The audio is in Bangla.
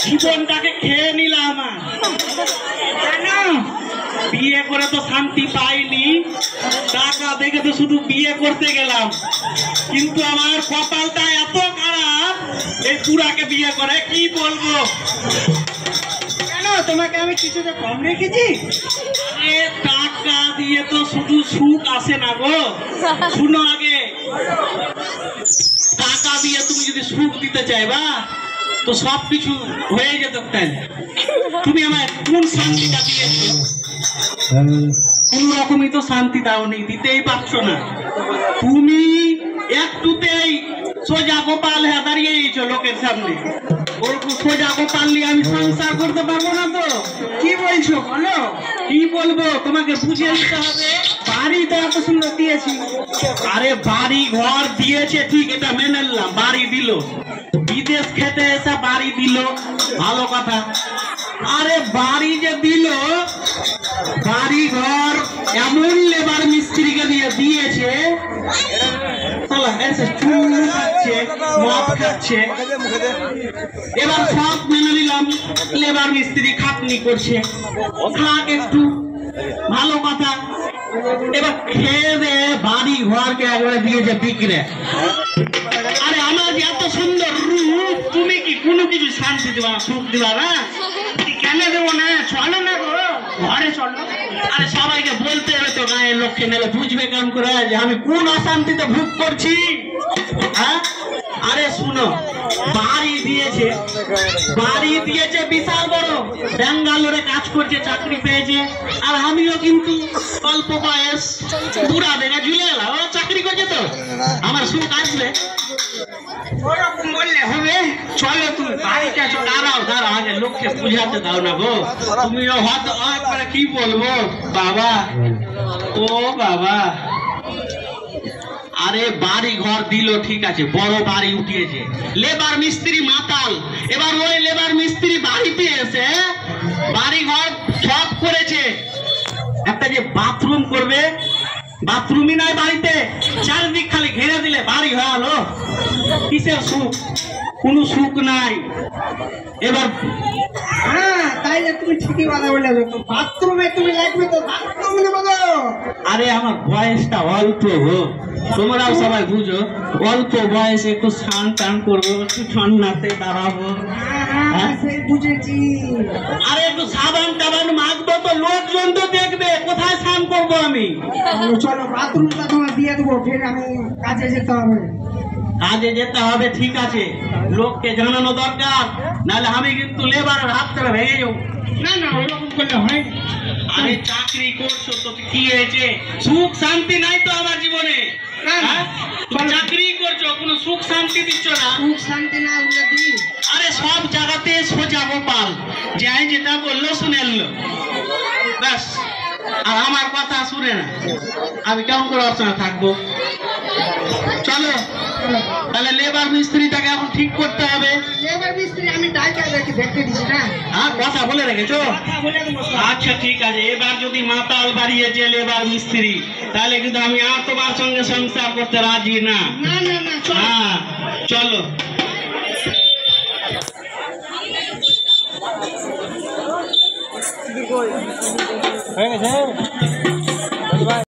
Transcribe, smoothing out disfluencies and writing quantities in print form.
জীবনটাকে খেয়ে নিলাম বিয়ে করে তো শান্তি পাইনি, টাকা দেখে তো শুধু বিয়ে করতে গেলাম, কিন্তু আমার কপালটা এত খারাপ এই পুরাকে বিয়ে করে কি বলবো। কেন তোমাকে আমি কিছুটা কম রেখেছি? টাকা দিয়ে তো শুধু সুখ আসে না গো, শুনো আগে, টাকা দিয়ে তুমি যদি সুখ দিতে চাইবা তো সবকিছু হয়ে যেত। তুমি আমায় কোন শান্তিটা দিয়েছো? কোন রকমই তো শান্তি দাওনি, দিতেই পারছো না। তুমি একটুতেই সোজা গোপাল হয়ে দাঁড়িয়েছো লোকের সামনে, ওরকম সোজা গোপাল নিয়ে আমি সংসার করতে পারবো না। তো কি বলছো বলো? কি বলবো, তোমাকে বুঝিয়ে দিতে হবে। বাড়ি তো এত সুন্দর দিয়েছি। আরে বাড়ি ঘর দিয়েছে ঠিক, এটা মেনে নিলাম, বাড়ি দিল, বিদেশ খেতে এসে বাড়ি দিল, ভালো কথা। আরে বাড়ি যে দিল, বাড়ি ঘর এমন লেবার মিস্ত্রিকে দিয়ে দিয়েছে, এবার সব মেনে নিলাম, লেবার মিস্ত্রি খাটনি করছে, থাক একটু, ভালো কথা। এবার খেয়ে দে বাড়ি ঘরকে একবারে দিয়েছে বিক্রে। আরে আমার যে এত সুন্দর রূপ, তুমি কি কোনো কিছু শান্তি দিবা, সুখ দিবা না? কেন দেবো না? চলো না গো ঘরে চলো। আরে সবাইকে বলতে হবে তো, গায়ের লক্ষ্যে নেলে বুঝবে কেমন করে যে আমি কোন অশান্তিতে ভোগ করছি। হ্যাঁ, আরে শুনো, বাড়ি দিয়েছে, বাড়ি দিয়েছে বিশাল বড়, ব্যাঙ্গালোরে কাজ করছে, চাকরি পেয়েছে। আর আমিও কিন্তু অল্প বয়স, বুড়া দেখা ঝুলে গেলাম, ও চাকরি করছে, তো আমার সুখ আসবে। ওরকম বললে হবে? চলো তুমি বাড়িটা, দাঁড়াও দাঁড়াও, আগে লোককে বুঝাতে দাও না গো। তুমিও হয়তো একবারে কি বলবো বাবা, ও বাবা। আরে বাড়ি ঘর দিল ঠিক আছে, বড় বাড়ি উঠিয়েছে, লেবার মিস্ত্রি মাতাল। এবার ওই লেবার মিস্ত্রি বাড়িতে এসে বাড়ি ঘর সব করেছে, একটা যে বাথরুম করবে, বাথরুমই নাই বাড়িতে, চারদিক খালি ঘেরে দিলে বাড়ি হয়ে গেল। কিসের সুখ? কোনো সুখ নাই। এবার হ্যাঁ, তাইলে তুমি ঠিকই কথা বলে, বাথরুমে তুমি লাগবে তো বাথরুমে বলো। আরে আমার বয়সটা অল্প গো, তোমরাও সবাই বুঝো, অল্প বয়সে একটু স্নান টান করবো, একটু ঠান্ডাতে দাঁড়াবো, বুঝেছি। আরে একটু সাবান টাবান মাখবো তো লোকজন তো দেখবে, কোথায় স্নান করবো আমি? চলো বাথরুমটা তোমার দিয়ে দেবো, ফের আমি কাজে যেতে হবে। কাজে যেতে হবে ঠিক আছে, লোককে জানানো দরকার, নাহলে আমি কিন্তু লেবারের হাত থেকে ভেঙে যাবো। না না, ওরকম করলে হয়। আরে চাকরি করছো তো কি হয়েছে? সুখ শান্তি নাই তো আমার জীবনে। চাকরি করছো, কোনো সুখ শান্তি দিচ্ছ না। সুখ শান্তি না দিই। আরে সব জায়গাতে সোজা গোপাল, যাই যেটা বললো শুনে এলো ব্যাস, আর আমার কথা শুনে না। আমি কেমন করে ওর সঙ্গে থাকবো? চলো তাহলে লেবার মিস্ত্রিটাকে এখন ঠিক করতে হবে। লেবার মিস্ত্রি আমি দেখতে দিচ্ছি না। হ্যাঁ, কথা বলে রেখেছো? আচ্ছা ঠিক আছে, এবার যদি মাতাল বাড়িয়েছে লেবার মিস্ত্রি, তাহলে কিন্তু আমি আর তোমার সঙ্গে সংসার করতে রাজি না। হ্যাঁ চলো। হয়ে গেছে।